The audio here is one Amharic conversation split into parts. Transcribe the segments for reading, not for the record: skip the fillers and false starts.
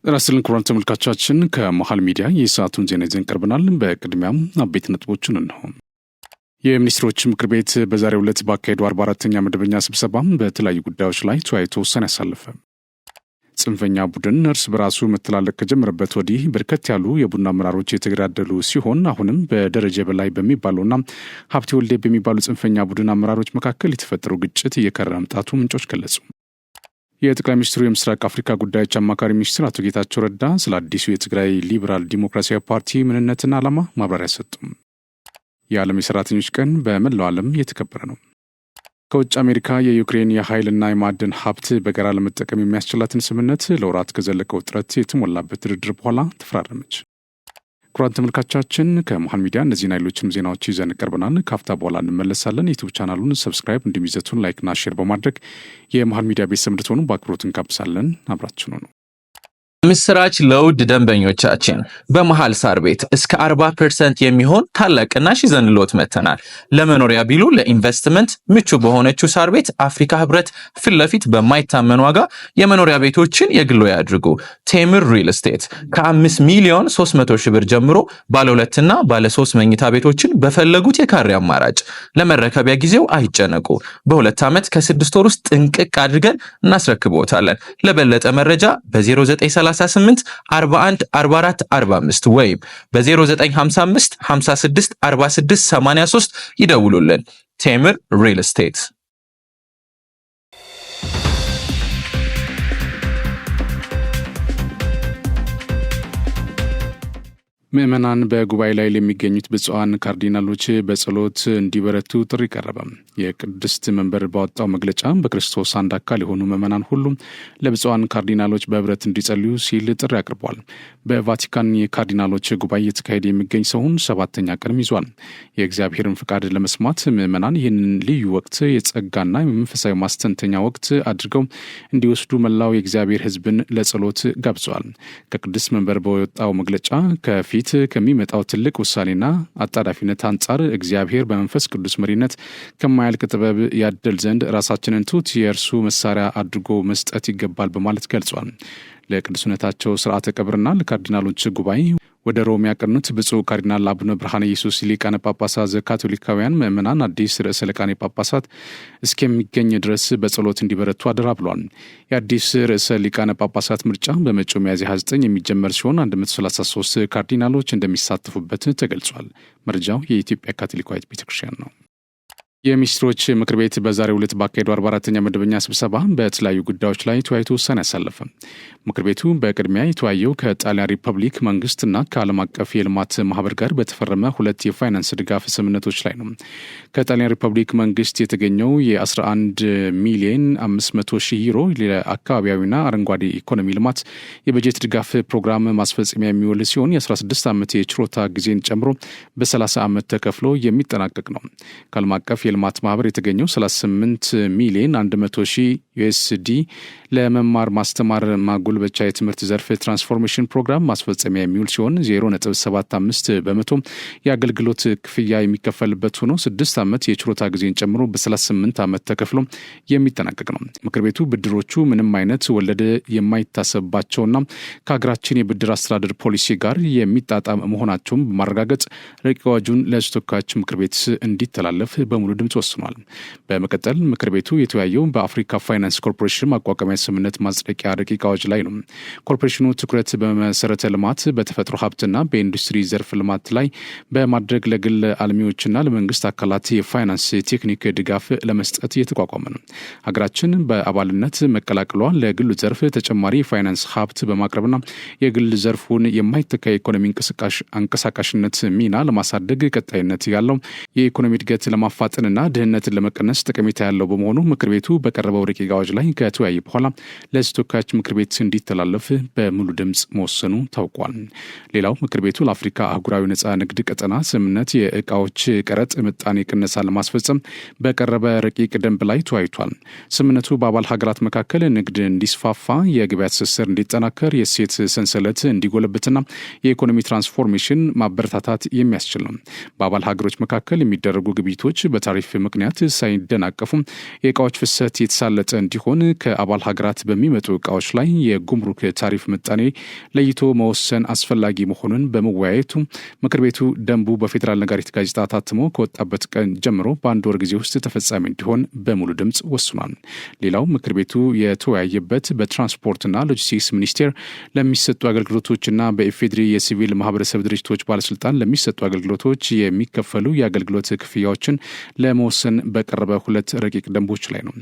ራስልን ክቡራን ተመልካቾቻችን ከመሃል ሚዲያ የሰዓቱን ዜና ይዘን ቀርበናል። በቅድሚያም አበይት ነጥቦችን እንሆ። የሚኒስትሮች ምክር ቤት በዛሬው ዕለት ባካሄደው 44ኛ መደበኛ ስብሰባ በተለያዩ ጉዳዮች ላይ ተወያይቶ ውሳኔ አሳለፈ። ጽንፈኛ ቡድን እርስ በራሱ መተላለቅ ከጀመረበት ወዲህ በርከት ያሉ የቡድን አመራሮች የተገዳደሉ ሲሆን አሁንም በደረጃ በላይ በሚባሉና ሀብቴ ወልዴ በሚባሉ ጽንፈኛ ቡድን አመራሮች መካከል የተፈጠረው ግጭት እየከረረ መምጣቱ ምንጮች ገለጹ። የጠቅላይ ሚኒስትሩ የምስራቅ አፍሪካ ጉዳዮች አማካሪ ሚኒስትር አቶ ጌታቸው ረዳ ስለ አዲሱ የትግራይ ሊበራል ዲሞክራሲያዊ ፓርቲ ምንነትና ዓላማ ማብራሪያ ሰጡ። የዓለም የሰራተኞች ቀን በመላው ዓለም እየተከበረ ነው። ከውጭ አሜሪካ የዩክሬን የኃይልና የማዕድን ሀብት በጋራ ለመጠቀም የሚያስችላትን ስምምነት ለወራት ከዘለቀው ጥረት የተሞላበት ድርድር በኋላ ተፈራረመች። ክቡራን ተመልካቾቻችን ከመሃል ሚዲያ እነዚህና ሌሎችም ዜናዎች ይዘን ቀርበናል። ካፍታ በኋላ እንመለሳለን። ዩቲዩብ ቻናሉን ሰብስክራይብ እንዲሁም ይዘቱን ላይክና ሼር በማድረግ የመሃል ሚዲያ ቤተሰብ እንድትሆኑ በአክብሮት እንጋብዛለን። አብራችሁ ነው። ምስራች ለውድ ደንበኞቻችን በመሃል ሳር ቤት እስከ 40% የሚሆን ታላቅ ቅናሽ ይዘንልዎት መተናል። ለመኖሪያ ቢሉ ለኢንቨስትመንት ምቹ በሆነችው ሳር ቤት አፍሪካ ህብረት ፊት ለፊት በማይታመን ዋጋ የመኖሪያ ቤቶችን የግሎ ያድርጉ። ቴምር ሪል ስቴት ከ5 ሚሊዮን 300 ሺህ ብር ጀምሮ ባለ 2 እና ባለ 3 መኝታ ቤቶችን በፈለጉት የካሬ አማራጭ ለመረከቢያ ጊዜው አይጨነቁ። በ2 ዓመት ከ6 ወር ውስጥ ጥንቅቅ አድርገን እናስረክብዎታለን። ለበለጠ መረጃ በ0938 41 44 45 ወይም በ0955 56 46 83 ይደውሉልን። ቴምር ሪል ስቴት። ምዕመናን በጉባኤ ላይ ለሚገኙት ብፁዓን ካርዲናሎች በጸሎት እንዲበረቱ ጥሪ ቀረበ። የቅድስት መንበር ባወጣው መግለጫ በክርስቶስ አንድ አካል የሆኑ ምዕመናን ሁሉ ለብፁዓን ካርዲናሎች በህብረት እንዲጸልዩ ሲል ጥሪ አቅርቧል። በቫቲካን የካርዲናሎች ጉባኤ የተካሄደ የሚገኝ ሰውን 7ኛ ቀንም ይዟል። የእግዚአብሔርን ፍቃድ ለመስማት ምዕመናን ይህንን ልዩ ወቅት የጸጋና የመንፈሳዊ ማስተንተኛ ወቅት አድርገው እንዲወስዱ መላው የእግዚአብሔር ሕዝብን ለጸሎት ጋብዘዋል። ከቅድስት መንበር በወጣው መግለጫ ከፊት ከሚመጣው ትልቅ ውሳኔና አጣዳፊነት አንጻር እግዚአብሔር በመንፈስ ቅዱስ መሪነት ከማያልቅ ጥበብ ያደል ዘንድ ራሳችንን ትሑት የእርሱ መሳሪያ አድርጎ መስጠት ይገባል በማለት ገልጿል። ለቅዱስነታቸው ስርዓተ ቀብርና ለካርዲናሎች ጉባኤ ወደ ሮም ያቀኑት ብፁዕ ካርዲናል አቡነ ብርሃነ ኢየሱስ ሊቃነ ጳጳሳት ዘካቶሊካውያን ምዕመናን አዲስ ርዕሰ ሊቃነ ጳጳሳት እስከሚገኝ ድረስ በጸሎት እንዲበረቱ አደራ ብሏል። የአዲስ ርዕሰ ሊቃነ ጳጳሳት ምርጫ በመጪው ሚያዝያ 29 የሚጀመር ሲሆን 133 ካርዲናሎች እንደሚሳተፉበት ተገልጿል። መረጃው የኢትዮጵያ ካቶሊካዊት ቤተክርስቲያን ነው። የሚኒስትሮች ምክር ቤት በዛሬው ዕለት ባካሄደው 44ኛ መደበኛ ስብሰባ በተለያዩ ጉዳዮች ላይ ተወያይቶ ውሳኔ አሳለፈ። ምክር ቤቱ በቅድሚያ የተወያየው ከጣሊያን ሪፐብሊክ መንግስትና ከዓለም አቀፍ የልማት ማህበር ጋር በተፈረመ 2 የፋይናንስ ድጋፍ ስምምነቶች ላይ ነው። ከጣሊያን ሪፐብሊክ መንግስት የተገኘው የ11 ሚሊዮን 500 ሺህ ዩሮ ለአካባቢያዊና አረንጓዴ ኢኮኖሚ ልማት የበጀት ድጋፍ ፕሮግራም ማስፈጸሚያ የሚውል ሲሆን የ16 ዓመት የችሮታ ጊዜን ጨምሮ በ30 ዓመት ተከፍሎ የሚጠናቀቅ ነው። ከዓለም አቀፍ የልማት ማህበር የተገኘው 38 ሚሊዮን 100 ሺህ ዩኤስዲ ለመማር ማስተማር ማጎልበቻ የትምህርት ዘርፍ ትራንስፎርሜሽን ፕሮግራም ማስፈጸሚያ የሚውል ሲሆን 0.75 በመቶ የአገልግሎት ክፍያ የሚከፈልበት ሆኖ 6 ዓመት የችሮታ ጊዜን ጨምሮ በ38 ዓመት ተከፍሎ የሚጠናቀቅ ነው። ምክር ቤቱ ብድሮቹ ምንም አይነት ወለድ የማይታሰብባቸውና ከሀገራችን የብድር አስተዳደር ፖሊሲ ጋር የሚጣጣም መሆናቸውን በማረጋገጥ ረቂቅ አዋጁን ለሕዝብ ተወካዮች ምክር ቤት እንዲተላለፍ በሙሉ ድምጽ ወስኗል። በመቀጠል ምክር ቤቱ የተወያየው በአፍሪካ ፋይናንስ ኮርፖሬሽን ማቋቋሚያ ስምምነት ማጽደቂያ ረቂቅ አዋጅ ላይ ነው። ኮርፖሬሽኑ ትኩረት በመሰረተ ልማት፣ በተፈጥሮ ሀብትና በኢንዱስትሪ ዘርፍ ልማት ላይ በማድረግ ለግል አልሚዎችና ለመንግስት አካላት የፋይናንስ ቴክኒክ ድጋፍ ለመስጠት እየተቋቋመ ነው። ሀገራችን በአባልነት መቀላቀሏ ለግሉ ዘርፍ ተጨማሪ የፋይናንስ ሀብት በማቅረብና የግል ዘርፉን የማይተካ የኢኮኖሚ አንቀሳቃሽነት ሚና ለማሳደግ ቀጣይነት ያለው የኢኮኖሚ እድገት ለማፋጠንና ድህነትን ለመቀነስ ጠቀሜታ ያለው በመሆኑ ምክር ቤቱ በቀረበው ረቂቅ አዋጅ ላይ ከተወያየ በኋላ ለሕዝብ ተወካዮች ምክር ቤት እንዲተላለፍ በሙሉ ድምጽ መወሰኑ ታውቋል። ሌላው ምክር ቤቱ ለአፍሪካ አህጉራዊ ነጻ ንግድ ቀጠና ስምምነት የእቃዎች ቀረጥ ምጣኔ ቅነሳ ለማስፈጸም በቀረበ ረቂቅ ደንብ ላይ ተወያይቷል። ስምምነቱ በአባል ሀገራት መካከል ንግድ እንዲስፋፋ፣ የገበያ ትስስር እንዲጠናከር፣ የእሴት ሰንሰለት እንዲጎለብትና የኢኮኖሚ ትራንስፎርሜሽን ማበረታታት የሚያስችል ነው። በአባል ሀገሮች መካከል የሚደረጉ ግብይቶች በታሪፍ ምክንያት ሳይደናቀፉ የእቃዎች ፍሰት የተሳለጠ እንዲሆን ከአባል ሀገራት በሚመጡ ዕቃዎች ላይ የጉምሩክ ታሪፍ ምጣኔ ለይቶ መወሰን አስፈላጊ መሆኑን በመወያየቱ ምክር ቤቱ ደንቡ በፌዴራል ነጋሪት ጋዜጣ ታትሞ ከወጣበት ቀን ጀምሮ በአንድ ወር ጊዜ ውስጥ ተፈጻሚ እንዲሆን በሙሉ ድምፅ ወስኗል። ሌላው ምክር ቤቱ የተወያየበት በትራንስፖርትና ሎጂስቲክስ ሚኒስቴር ለሚሰጡ አገልግሎቶችና በኢፌድሪ የሲቪል ማህበረሰብ ድርጅቶች ባለስልጣን ለሚሰጡ አገልግሎቶች የሚከፈሉ የአገልግሎት ክፍያዎችን ለመወሰን በቀረበ 2 ረቂቅ ደንቦች ላይ ነው።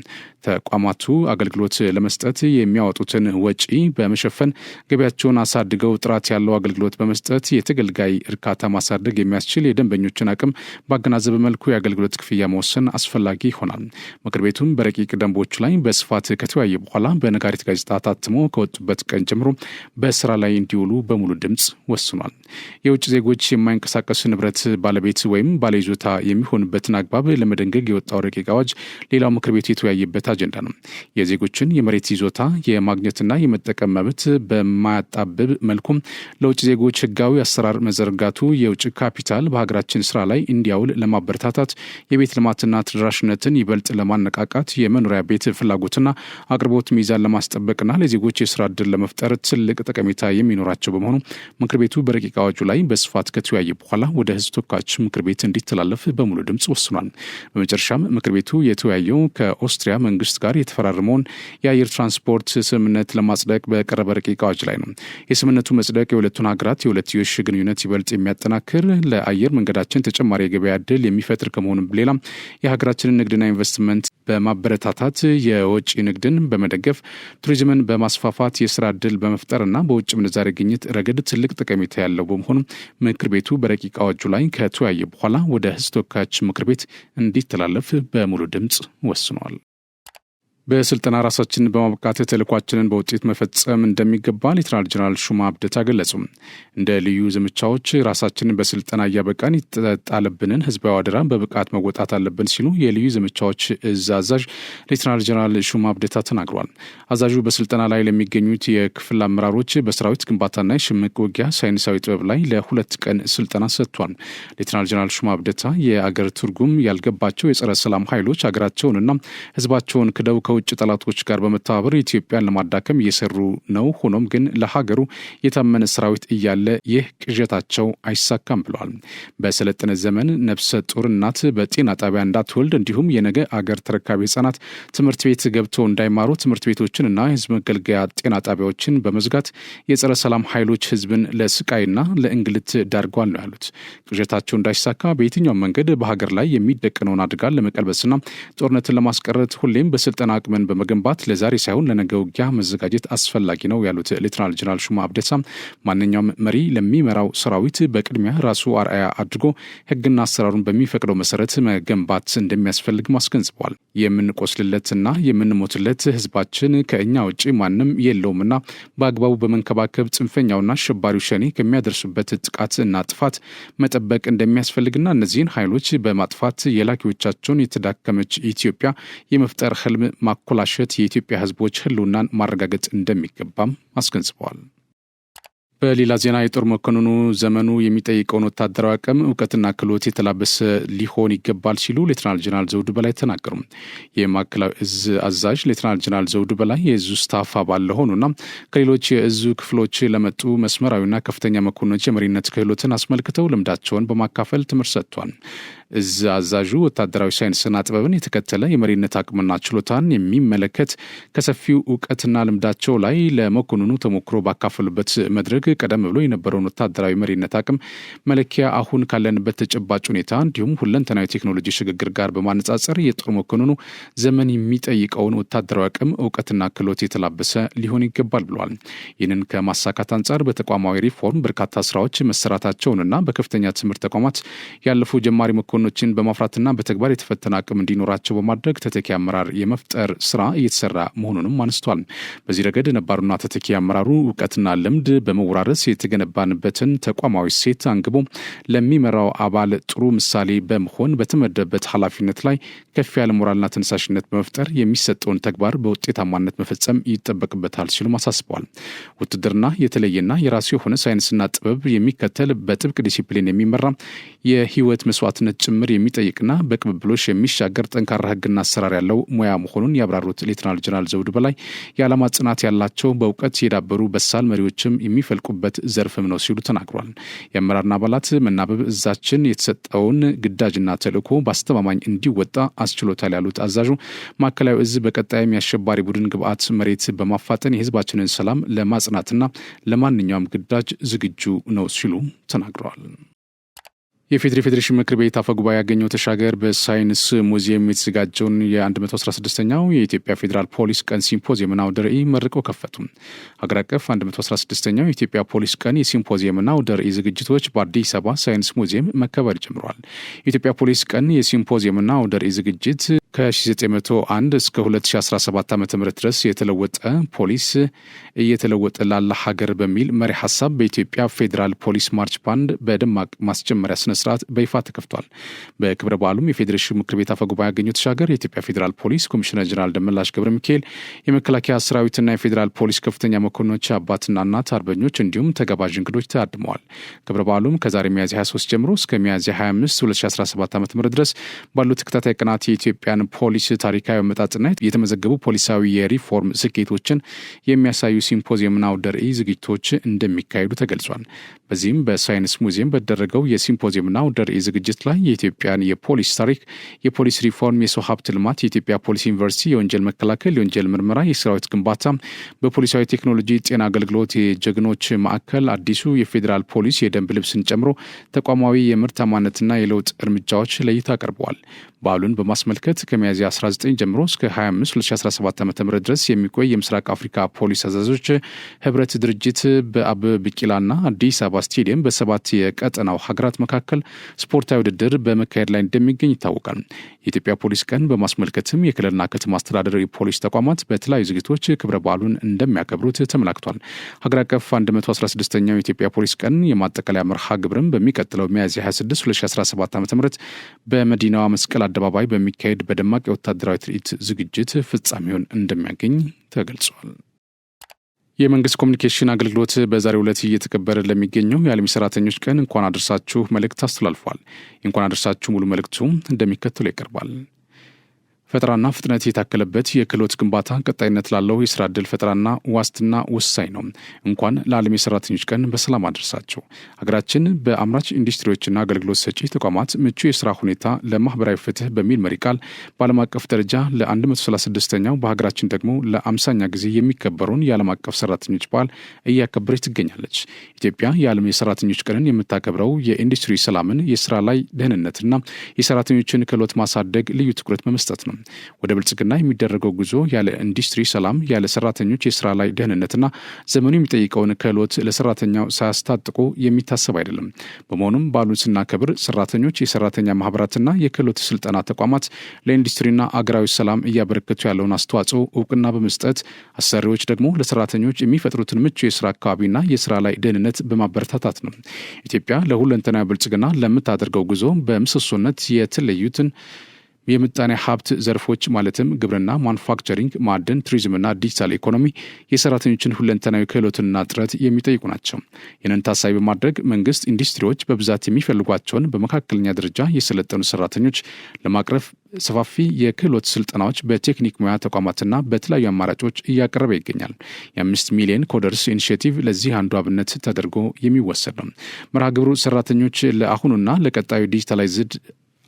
ተቋማቱ አገልግሎት ለመስጠት የሚያወጡትን ወጪ በመሸፈን ገቢያቸውን አሳድገው ጥራት ያለው አገልግሎት በመስጠት የተገልጋይ እርካታ ማሳደግ የሚያስችል የደንበኞችን አቅም ባገናዘበ መልኩ የአገልግሎት ክፍያ መወሰን አስፈላጊ ይሆናል። ምክር ቤቱም በረቂቅ ደንቦች ላይ በስፋት ከተወያየ በኋላ በነጋሪት ጋዜጣ ታትሞ ከወጡበት ቀን ጀምሮ በስራ ላይ እንዲውሉ በሙሉ ድምፅ ወስኗል። የውጭ ዜጎች የማይንቀሳቀስ ንብረት ባለቤት ወይም ባለይዞታ የሚሆንበትን አግባብ ለመደንገግ የወጣው ረቂቅ አዋጅ ሌላው ምክር ቤቱ የተወያየበት አጀንዳ ነው። የዜጎችን የመሬት ይዞታ የማግኘትና የመጠቀም መብት በማያጣብብ መልኩም ለውጭ ዜጎች ህጋዊ አሰራር መዘርጋቱ የውጭ ካፒታል በሀገራችን ስራ ላይ እንዲያውል ለማበረታታት የቤት ልማትና ተደራሽነትን ይበልጥ ለማነቃቃት የመኖሪያ ቤት ፍላጎትና አቅርቦት ሚዛን ለማስጠበቅና ለዜጎች የስራ ዕድል ለመፍጠር ትልቅ ጠቀሜታ የሚኖራቸው በመሆኑ ምክር ቤቱ በረቂቅ አዋጁ ላይ በስፋት ከተወያየ በኋላ ወደ ህዝብ ተወካዮች ምክር ቤት እንዲተላለፍ በሙሉ ድምፅ ወስኗል። በመጨረሻም ምክር ቤቱ የተወያየው ከኦስትሪያ መንግስት ጋር የተፈራረመውን የአየር ትራንስፖርት ስምምነት ለማጽደቅ በቀረበ ረቂቅ አዋጅ ላይ ነው። የስምምነቱ መጽደቅ የሁለቱን ሀገራት የሁለትዮሽ ግንኙነት ይበልጥ የሚያጠናክር ለአየር መንገዳችን ተጨማሪ የገበያ ዕድል የሚፈጥር ከመሆኑም ሌላ የሀገራችንን ንግድና ኢንቨስትመንት በማበረታታት የውጭ ንግድን በመደገፍ ቱሪዝምን በማስፋፋት የስራ ዕድል በመፍጠርና በውጭ ምንዛሬ ግኝት ረገድ ትልቅ ጠቀሜታ ያለው በመሆኑ ምክር ቤቱ በረቂቅ አዋጁ ላይ ከተወያየ በኋላ ወደ ህዝብ ተወካዮች ምክር ቤት እንዲተላለፍ በሙሉ ድምፅ ወስኗል። በስልጠና ራሳችንን በማብቃት ተልዕኳችንን በውጤት መፈጸም እንደሚገባ ሌተናል ጀነራል ሹማ አብደታ ገለጹ። እንደ ልዩ ዘመቻዎች ራሳችንን በስልጠና እያበቃን የተጣለብንን ህዝባዊ አደራ በብቃት መወጣት አለብን ሲሉ የልዩ ዘመቻዎች እዝ አዛዥ ሌተናል ጀነራል ሹማ አብደታ ተናግረዋል። አዛዡ በስልጠና ላይ ለሚገኙት የክፍል አመራሮች በሰራዊት ግንባታና የሽምቅ ውጊያ ሳይንሳዊ ጥበብ ላይ ለ2 ቀን ስልጠና ሰጥቷል። ሌተናል ጀነራል ሹማ አብደታ የአገር ትርጉም ያልገባቸው የጸረ ሰላም ኃይሎች አገራቸውንና ህዝባቸውን ክደው ከውጭ ጠላቶች ጋር በመተባበር ኢትዮጵያን ለማዳከም እየሰሩ ነው። ሆኖም ግን ለሀገሩ የታመነ ሰራዊት እያለ ይህ ቅዠታቸው አይሳካም ብለዋል። በሰለጠነ ዘመን ነፍሰ ጡር እናት በጤና ጣቢያ እንዳትወልድ እንዲሁም የነገ አገር ተረካቢ ህጻናት ትምህርት ቤት ገብተው እንዳይማሩ ትምህርት ቤቶችንና የህዝብ መገልገያ ጤና ጣቢያዎችን በመዝጋት የጸረ ሰላም ኃይሎች ህዝብን ለስቃይና ለእንግልት ዳርጓል ነው ያሉት። ቅዠታቸው እንዳይሳካ በየትኛው መንገድ በሀገር ላይ የሚደቀነውን አደጋ ለመቀልበስና ጦርነትን ለማስቀረት ሁሌም በስልጠና አቅምን በመገንባት ለዛሬ ሳይሆን ለነገ ውጊያ መዘጋጀት አስፈላጊ ነው ያሉት ሌተናል ጀነራል ሹማ አብደታ ማንኛውም መሪ ለሚመራው ሰራዊት በቅድሚያ ራሱ አርአያ አድርጎ ህግና አሰራሩን በሚፈቅደው መሰረት መገንባት እንደሚያስፈልግ አስገንዝበዋል። የምንቆስልለትና የምንሞትለት ህዝባችን ከእኛ ውጭ ማንም የለውምና በአግባቡ በመንከባከብ ጽንፈኛውና አሸባሪው ሸኔ ከሚያደርሱበት ጥቃትና ጥፋት መጠበቅ እንደሚያስፈልግና እነዚህን ኃይሎች በማጥፋት የላኪዎቻቸውን የተዳከመች ኢትዮጵያ የመፍጠር ህልም ማኮላሸት የኢትዮጵያ ህዝቦች ህልውናን ማረጋገጥ እንደሚገባም አስገንዝበዋል። በሌላ ዜና የጦር መኮንኑ ዘመኑ የሚጠይቀውን ወታደራዊ አቅም እውቀትና ክህሎት የተላበሰ ሊሆን ይገባል ሲሉ ሌተናል ጀነራል ዘውዱ በላይ ተናገሩ። የማዕከላዊ እዝ አዛዥ ሌተናል ጀነራል ዘውዱ በላይ የእዙ ስታፍ አባል ለሆኑና ከሌሎች የእዙ ክፍሎች ለመጡ መስመራዊና ከፍተኛ መኮንኖች የመሪነት ክህሎትን አስመልክተው ልምዳቸውን በማካፈል ትምህርት ሰጥቷል። እዝ አዛዡ ወታደራዊ ሳይንስና ጥበብን የተከተለ የመሪነት አቅምና ችሎታን የሚመለከት ከሰፊው እውቀትና ልምዳቸው ላይ ለመኮንኑ ተሞክሮ ባካፈሉበት መድረክ ቀደም ብሎ የነበረውን ወታደራዊ መሪነት አቅም መለኪያ አሁን ካለንበት ተጨባጭ ሁኔታ እንዲሁም ሁለንተናዊ ቴክኖሎጂ ሽግግር ጋር በማነጻጸር የጦር መኮንኑ ዘመን የሚጠይቀውን ወታደራዊ አቅም እውቀትና ክህሎት የተላበሰ ሊሆን ይገባል ብለዋል። ይህንን ከማሳካት አንጻር በተቋማዊ ሪፎርም በርካታ ስራዎች መሰራታቸውንና በከፍተኛ ትምህርት ተቋማት ያለፉ ጀማሪ መኮንኖችን በማፍራትና በተግባር የተፈተነ አቅም እንዲኖራቸው በማድረግ ተተኪ አመራር የመፍጠር ስራ እየተሰራ መሆኑንም አንስቷል። በዚህ ረገድ ነባሩና ተተኪ አመራሩ እውቀትና ልምድ በመውራረስ የተገነባንበትን ተቋማዊ ሴት አንግቦ ለሚመራው አባል ጥሩ ምሳሌ በመሆን በተመደበበት ኃላፊነት ላይ ከፍ ያለ ሞራልና ተነሳሽነት በመፍጠር የሚሰጠውን ተግባር በውጤታማነት መፈጸም ይጠበቅበታል ሲሉ አሳስበዋል። ውትድርና የተለየና የራሱ የሆነ ሳይንስና ጥበብ የሚከተል በጥብቅ ዲሲፕሊን የሚመራ የህይወት መስዋዕትነት በስምር የሚጠይቅና በቅብብሎሽ የሚሻገር ጠንካራ ህግና አሰራር ያለው ሙያ መሆኑን ያብራሩት ሌተናል ጀነራል ዘውዱ በላይ የዓላማ ጽናት ያላቸው በእውቀት የዳበሩ በሳል መሪዎችም የሚፈልቁበት ዘርፍም ነው ሲሉ ተናግሯል። የአመራርና አባላት መናበብ እዛችን የተሰጠውን ግዳጅና ተልእኮ በአስተማማኝ እንዲወጣ አስችሎታል ያሉት አዛዡ ማዕከላዊ እዝ በቀጣይም የአሸባሪ ቡድን ግብዓት መሬት በማፋጠን የህዝባችንን ሰላም ለማጽናትና ለማንኛውም ግዳጅ ዝግጁ ነው ሲሉ ተናግረዋል። የፌዴሬሽን ምክር ቤት አፈ ጉባኤ ያገኘው ተሻገር በሳይንስ ሙዚየም የተዘጋጀውን የ116ኛው የኢትዮጵያ ፌዴራል ፖሊስ ቀን ሲምፖዚየምና አውደ ርዕይ መርቀው ከፈቱ። ሀገር አቀፍ 116ኛው የኢትዮጵያ ፖሊስ ቀን የሲምፖዚየምና አውደ ርዕይ ዝግጅቶች በአዲስ አበባ ሳይንስ ሙዚየም መከበር ጀምረዋል። የኢትዮጵያ ፖሊስ ቀን የሲምፖዚየምና አውደ ርዕይ ዝግጅት ከ1901 እስከ 2017 ዓ.ም ድረስ የተለወጠ ፖሊስ እየተለወጠ ላለ ሀገር በሚል መሪ ሐሳብ በኢትዮጵያ ፌዴራል ፖሊስ ማርች ባንድ በደማቅ ማስጀመሪያ ስነ ስርዓት በይፋ ተከፍቷል። በክብረ በዓሉም የፌዴሬሽን ምክር ቤት አፈ ጉባኤ ያገኘው ተሻገር፣ የኢትዮጵያ ፌዴራል ፖሊስ ኮሚሽነር ጀነራል ደመላሽ ገብረ ሚካኤል፣ የመከላከያ ሰራዊትና የፌዴራል ፖሊስ ከፍተኛ መኮንኖች፣ አባትና እናት አርበኞች እንዲሁም ተጋባዥ እንግዶች ታድመዋል። ክብረ በዓሉም ከዛሬ ሚያዝያ 23 ጀምሮ እስከ ሚያዝያ 25 2017 ዓ.ም ድረስ ባሉት ተከታታይ ቀናት የኢትዮጵያን ፖሊስ ታሪካዊ አመጣጥና የተመዘገቡ ፖሊሳዊ የሪፎርም ስኬቶችን የሚያሳዩ ሲምፖዚየምና አውደ ርዕይ ዝግጅቶች እንደሚካሄዱ ተገልጿል። በዚህም በሳይንስ ሙዚየም በተደረገው የሲምፖዚየምና አውደ ርዕይ ዝግጅት ላይ የኢትዮጵያን የፖሊስ ታሪክ፣ የፖሊስ ሪፎርም፣ የሰው ሀብት ልማት፣ የኢትዮጵያ ፖሊስ ዩኒቨርሲቲ፣ የወንጀል መከላከል፣ የወንጀል ምርመራ፣ የሰራዊት ግንባታ፣ በፖሊሳዊ ቴክኖሎጂ፣ ጤና አገልግሎት፣ የጀግኖች ማዕከል፣ አዲሱ የፌዴራል ፖሊስ የደንብ ልብስን ጨምሮ ተቋማዊ የምርታማነትና የለውጥ እርምጃዎች ለእይታ ቀርበዋል። በዓሉን በማስመልከት ከሚያዝያ 19 ጀምሮ እስከ 25 2017 ዓ.ም ድረስ የሚቆይ የምስራቅ አፍሪካ ፖሊስ አዛዦች ህብረት ድርጅት በአበበ ቢቂላና አዲስ አበባ ስቴዲየም በ7 የቀጠናው ሀገራት መካከል ስፖርታዊ ውድድር በመካሄድ ላይ እንደሚገኝ ይታወቃል። የኢትዮጵያ ፖሊስ ቀን በማስመልከትም የክልልና ከተማ አስተዳደር የፖሊስ ተቋማት በተለያዩ ዝግጅቶች ክብረ በዓሉን እንደሚያከብሩት ተመላክቷል። ሀገር አቀፍ 116ኛው የኢትዮጵያ ፖሊስ ቀን የማጠቃለያ መርሃ ግብርም በሚቀጥለው ሚያዝያ 26 2017 ዓ.ም በመዲናዋ መስቀል አደባባይ በሚካሄድ በደማቅ የወታደራዊ ትርኢት ዝግጅት ፍጻሜውን እንደሚያገኝ ተገልጿል። የመንግስት ኮሚኒኬሽን አገልግሎት በዛሬው ዕለት እየተከበረ ለሚገኘው የዓለም ሰራተኞች ቀን እንኳን አደረሳችሁ መልእክት አስተላልፏል። እንኳን አደረሳችሁ ሙሉ መልእክቱ እንደሚከተለው ይቀርባል። ፈጠራና ፍጥነት የታከለበት የክህሎት ግንባታ ቀጣይነት ላለው የስራ ዕድል ፈጠራና ዋስትና ወሳኝ ነው። እንኳን ለዓለም የሰራተኞች ቀን በሰላም አደረሳችሁ። ሀገራችን በአምራች ኢንዱስትሪዎችና አገልግሎት ሰጪ ተቋማት ምቹ የስራ ሁኔታ ለማህበራዊ ፍትህ በሚል መሪ ቃል በዓለም አቀፍ ደረጃ ለ136ኛው በሀገራችን ደግሞ ለ50ኛ ጊዜ የሚከበረውን የዓለም አቀፍ ሰራተኞች በዓል እያከበረች ትገኛለች። ኢትዮጵያ የዓለም የሰራተኞች ቀንን የምታከብረው የኢንዱስትሪ ሰላምን፣ የስራ ላይ ደህንነትና የሰራተኞችን ክህሎት ማሳደግ ልዩ ትኩረት በመስጠት ነው። ወደ ብልጽግና የሚደረገው ጉዞ ያለ ኢንዱስትሪ ሰላም፣ ያለ ሰራተኞች የስራ ላይ ደህንነትና ዘመኑ የሚጠይቀውን ክህሎት ለሰራተኛው ሳያስታጥቁ የሚታሰብ አይደለም። በመሆኑም በዓሉን ስናከብር ሰራተኞች፣ የሰራተኛ ማህበራትና የክህሎት ስልጠና ተቋማት ለኢንዱስትሪና አገራዊ ሰላም እያበረከቱ ያለውን አስተዋጽኦ እውቅና በመስጠት አሰሪዎች ደግሞ ለሰራተኞች የሚፈጥሩትን ምቹ የስራ አካባቢና የስራ ላይ ደህንነት በማበረታታት ነው። ኢትዮጵያ ለሁለንተናዊ ብልጽግና ለምታደርገው ጉዞ በምሰሶነት የተለዩትን የምጣኔ ሀብት ዘርፎች ማለትም ግብርና፣ ማኑፋክቸሪንግ፣ ማዕድን፣ ቱሪዝምና ዲጂታል ኢኮኖሚ የሰራተኞችን ሁለንተናዊ ክህሎትና ጥረት የሚጠይቁ ናቸው። ይህንን ታሳቢ በማድረግ መንግስት ኢንዱስትሪዎች በብዛት የሚፈልጓቸውን በመካከለኛ ደረጃ የሰለጠኑ ሰራተኞች ለማቅረብ ሰፋፊ የክህሎት ስልጠናዎች በቴክኒክ ሙያ ተቋማትና በተለያዩ አማራጮች እያቀረበ ይገኛል። የ5 ሚሊዮን ኮደርስ ኢኒሼቲቭ ለዚህ አንዱ አብነት ተደርጎ የሚወሰድ ነው። መርሃ ግብሩ ሰራተኞች ለአሁኑና ለቀጣዩ ዲጂታላይዝድ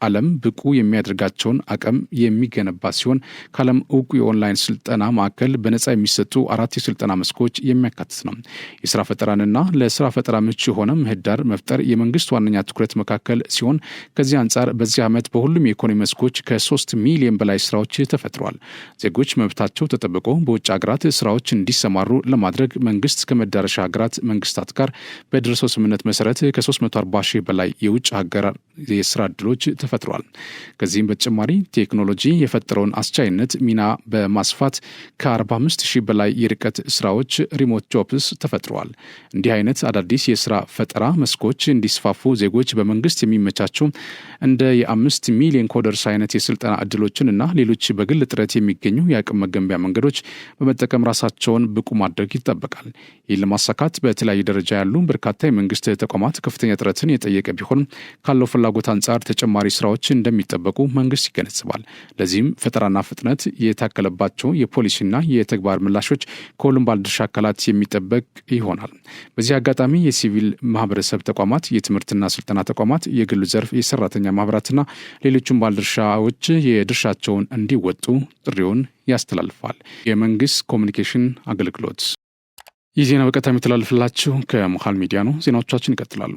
ዓለም ብቁ የሚያደርጋቸውን አቅም የሚገነባ ሲሆን ከዓለም እውቁ የኦንላይን ስልጠና ማዕከል በነጻ የሚሰጡ 4 የስልጠና መስኮች የሚያካትት ነው። የስራ ፈጠራንና ለስራ ፈጠራ ምቹ የሆነ ምህዳር መፍጠር የመንግስት ዋነኛ ትኩረት መካከል ሲሆን ከዚህ አንጻር በዚህ ዓመት በሁሉም የኢኮኖሚ መስኮች ከ3 ሚሊዮን በላይ ስራዎች ተፈጥረዋል። ዜጎች መብታቸው ተጠብቆ በውጭ ሀገራት ስራዎች እንዲሰማሩ ለማድረግ መንግስት ከመዳረሻ ሀገራት መንግስታት ጋር በደረሰው ስምምነት መሰረት ከ340 ሺህ በላይ የውጭ ሀገራት የስራ ዕድሎች ተፈጥሯል። ከዚህም በተጨማሪ ቴክኖሎጂ የፈጠረውን አስቻይነት ሚና በማስፋት ከ45 ሺህ በላይ የርቀት ስራዎች ሪሞት ጆብስ ተፈጥረዋል። እንዲህ አይነት አዳዲስ የስራ ፈጠራ መስኮች እንዲስፋፉ ዜጎች በመንግስት የሚመቻቹ እንደ የ5 ሚሊዮን ኮደርስ አይነት የስልጠና እድሎችን እና ሌሎች በግል ጥረት የሚገኙ የአቅም መገንቢያ መንገዶች በመጠቀም ራሳቸውን ብቁ ማድረግ ይጠበቃል። ይህን ለማሳካት በተለያዩ ደረጃ ያሉ በርካታ የመንግስት ተቋማት ከፍተኛ ጥረትን የጠየቀ ቢሆን ካለው ፍላጎት አንጻር ተጨማሪ ስራዎች እንደሚጠበቁ መንግስት ይገነዘባል። ለዚህም ፈጠራና ፍጥነት የታከለባቸው የፖሊሲና የተግባር ምላሾች ከሁሉም ባለድርሻ አካላት የሚጠበቅ ይሆናል። በዚህ አጋጣሚ የሲቪል ማህበረሰብ ተቋማት፣ የትምህርትና ስልጠና ተቋማት፣ የግሉ ዘርፍ የሰራተኛ ማህበራትና ሌሎችም ባለድርሻዎች የድርሻቸውን እንዲወጡ ጥሪውን ያስተላልፋል። የመንግስት ኮሚኒኬሽን አገልግሎት። ይህ ዜና በቀጥታ የሚተላለፍላችሁ ከመሃል ሚዲያ ነው። ዜናዎቻችን ይቀጥላሉ።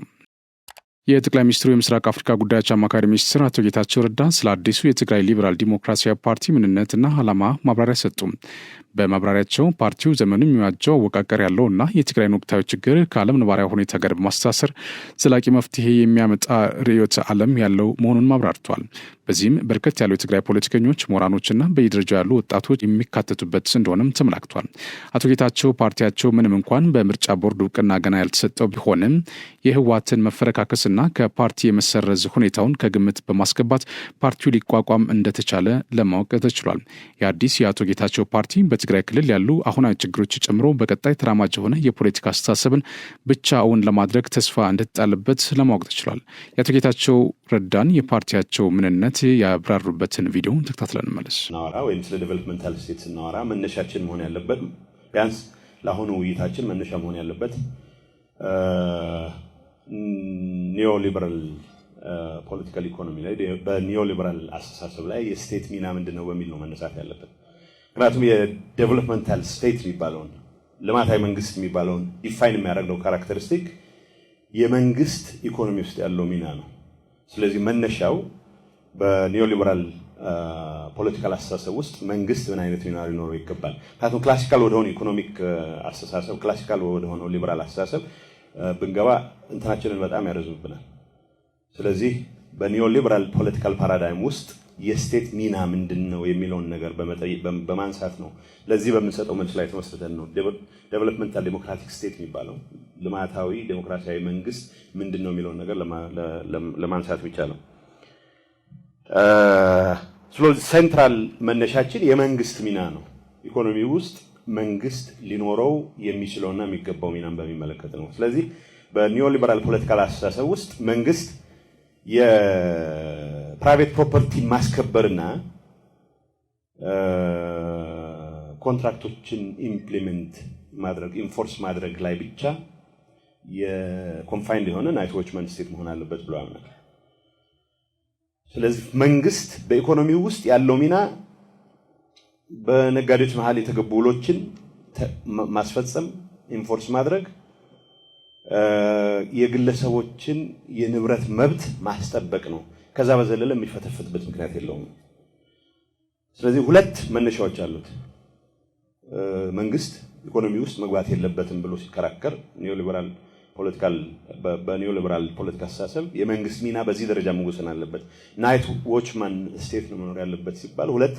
የጠቅላይ ሚኒስትሩ የምስራቅ አፍሪካ ጉዳዮች አማካሪ ሚኒስትር አቶ ጌታቸው ረዳ ስለ አዲሱ የትግራይ ሊበራል ዲሞክራሲያዊ ፓርቲ ምንነትና ዓላማ ማብራሪያ ሰጡ። በማብራሪያቸው ፓርቲው ዘመኑ የሚዋጀው አወቃቀር ያለውና የትግራይን ወቅታዊ ችግር ከዓለም ነባራዊ ሁኔታ ጋር በማስተሳሰር ዘላቂ መፍትሄ የሚያመጣ ርዕዮተ ዓለም ያለው መሆኑን አብራርተዋል። በዚህም በርከት ያሉ የትግራይ ፖለቲከኞች፣ ምሁራኖችና በየደረጃው ያሉ ወጣቶች የሚካተቱበት እንደሆነም ተመላክቷል። አቶ ጌታቸው ፓርቲያቸው ምንም እንኳን በምርጫ ቦርድ እውቅና ገና ያልተሰጠው ቢሆንም የህወሓትን መፈረካከስና ከፓርቲ የመሰረዝ ሁኔታውን ከግምት በማስገባት ፓርቲው ሊቋቋም እንደተቻለ ለማወቅ ተችሏል። የአዲስ የአቶ ጌታቸው ፓርቲ በትግራይ ክልል ያሉ አሁናዊ ችግሮች ጨምሮ በቀጣይ ተራማጅ የሆነ የፖለቲካ አስተሳሰብን ብቻ እውን ለማድረግ ተስፋ እንደተጣለበት ለማወቅ ተችሏል። የአቶ ጌታቸው ረዳን የፓርቲያቸው ምንነት ያብራሩበትን ቪዲዮ ተከታትለን እንመለስ። ናወራ ወይም ስለ ዴቨሎፕመንታል ስቴት ስናወራ መነሻችን መሆን ያለበት ቢያንስ ለአሁኑ ውይይታችን መነሻ መሆን ያለበት ኒዮሊበራል ፖለቲካል ኢኮኖሚ ላይ በኒዮሊበራል አስተሳሰብ ላይ የስቴት ሚና ምንድነው በሚል ነው መነሳት ያለበት። ምክንያቱም የዴቨሎፕመንታል ስቴት የሚባለውን ልማታዊ መንግስት የሚባለውን ዲፋይን የሚያደርገው ካራክተሪስቲክ የመንግስት ኢኮኖሚ ውስጥ ያለው ሚና ነው። ስለዚህ መነሻው በኒዮሊበራል ፖለቲካል አስተሳሰብ ውስጥ መንግስት ምን አይነት ሚና ሊኖረው ይገባል። ምክንያቱም ክላሲካል ወደሆነ ኢኮኖሚክ አስተሳሰብ ክላሲካል ወደሆነ ሊበራል አስተሳሰብ ብንገባ እንትናችንን በጣም ያረዝምብናል። ስለዚህ በኒዮሊበራል ፖለቲካል ፓራዳይም ውስጥ የስቴት ሚና ምንድነው የሚለውን ነገር በማንሳት ነው። ለዚህ በምንሰጠው መልስ ላይ ተመስርተን ነው ዴቨሎፕመንታል ዴሞክራቲክ ስቴት የሚባለው ልማታዊ ዴሞክራሲያዊ መንግስት ምንድነው የሚለውን ነገር ለማንሳት ብቻ ነው። ስለዚህ ሴንትራል መነሻችን የመንግስት ሚና ነው። ኢኮኖሚ ውስጥ መንግስት ሊኖረው የሚችለውና የሚገባው ሚናን በሚመለከት ነው። ስለዚህ በኒዮሊበራል ፖለቲካል አስተሳሰብ ውስጥ መንግስት የፕራይቬት ፕሮፐርቲ ማስከበርና ኮንትራክቶችን ኢምፕሊመንት ማድረግ ኢንፎርስ ማድረግ ላይ ብቻ የኮንፋይንድ የሆነ ናይት ዎችመን ስቴት መሆን አለበት ብሎ ያምናል። ስለዚህ መንግስት በኢኮኖሚ ውስጥ ያለው ሚና በነጋዴዎች መሃል የተገቡ ውሎችን ማስፈጸም ኢንፎርስ ማድረግ፣ የግለሰቦችን የንብረት መብት ማስጠበቅ ነው። ከዛ በዘለለ የሚፈተፍትበት ምክንያት የለውም። ስለዚህ ሁለት መነሻዎች አሉት። መንግስት ኢኮኖሚ ውስጥ መግባት የለበትም ብሎ ሲከራከር በኒዮሊበራል ፖለቲካ አስተሳሰብ የመንግስት ሚና በዚህ ደረጃ መወሰን አለበት፣ ናይት ዎችማን ስቴት ነው መኖር ያለበት ሲባል ሁለት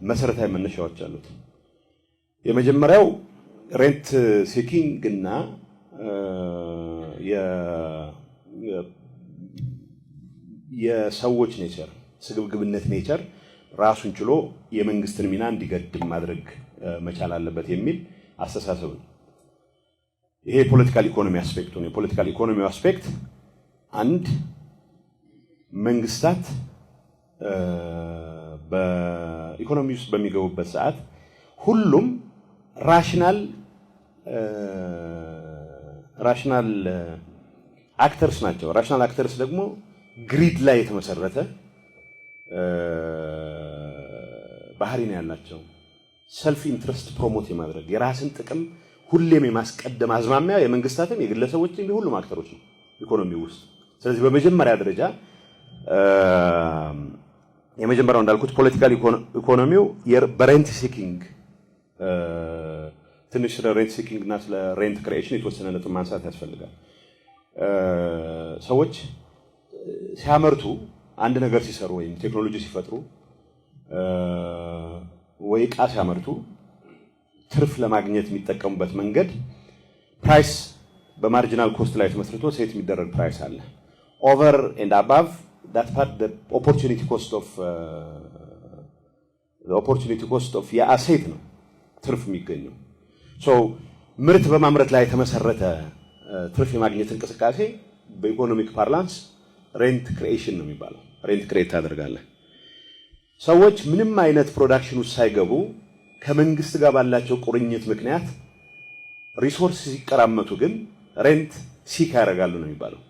መሰረታዊ መነሻዎች አሉት። የመጀመሪያው ሬንት ሴኪንግ እና የሰዎች ኔቸር ስግብግብነት ኔቸር ራሱን ችሎ የመንግስትን ሚና እንዲገድም ማድረግ መቻል አለበት የሚል አስተሳሰብ ነው። ይሄ የፖለቲካል ኢኮኖሚ አስፔክቱ ነው። የፖለቲካል ኢኮኖሚ አስፔክት አንድ መንግስታት በኢኮኖሚ ውስጥ በሚገቡበት ሰዓት ሁሉም ራሽናል አክተርስ ናቸው። ራሽናል አክተርስ ደግሞ ግሪድ ላይ የተመሰረተ ባህሪ ነው ያላቸው። ሰልፍ ኢንትረስት ፕሮሞት የማድረግ የራስን ጥቅም ሁሌም የማስቀደም አዝማሚያ የመንግስታትም የግለሰቦችም የሁሉም አክተሮች ነው ኢኮኖሚ ውስጥ። ስለዚህ በመጀመሪያ ደረጃ የመጀመሪያው እንዳልኩት ፖለቲካል ኢኮኖሚው በሬንት ሲኪንግ ትንሽ ስለ ሬንት ሲኪንግ እና ስለ ሬንት ክሪኤሽን የተወሰነ ነጥብ ማንሳት ያስፈልጋል። ሰዎች ሲያመርቱ አንድ ነገር ሲሰሩ ወይም ቴክኖሎጂ ሲፈጥሩ ወይ ዕቃ ሲያመርቱ ትርፍ ለማግኘት የሚጠቀሙበት መንገድ ፕራይስ በማርጂናል ኮስት ላይ ተመስርቶ ሴት የሚደረግ ፕራይስ አለ። ኦቨር ኤንድ አባቭ that part the opportunity cost of የአሴት ነው ትርፍ የሚገኘው። ምርት በማምረት ላይ የተመሰረተ ትርፍ የማግኘት እንቅስቃሴ በኢኮኖሚክ ፓርላንስ ሬንት ክሪኤሽን ነው የሚባለው። ሬንት ክሬት ታደርጋለህ። ሰዎች ምንም አይነት ፕሮዳክሽን ውስጥ ሳይገቡ ከመንግስት ጋር ባላቸው ቁርኝት ምክንያት ሪሶርስ ሲቀራመቱ ግን ሬንት ሲክ ያደርጋሉ ነው የሚባለው።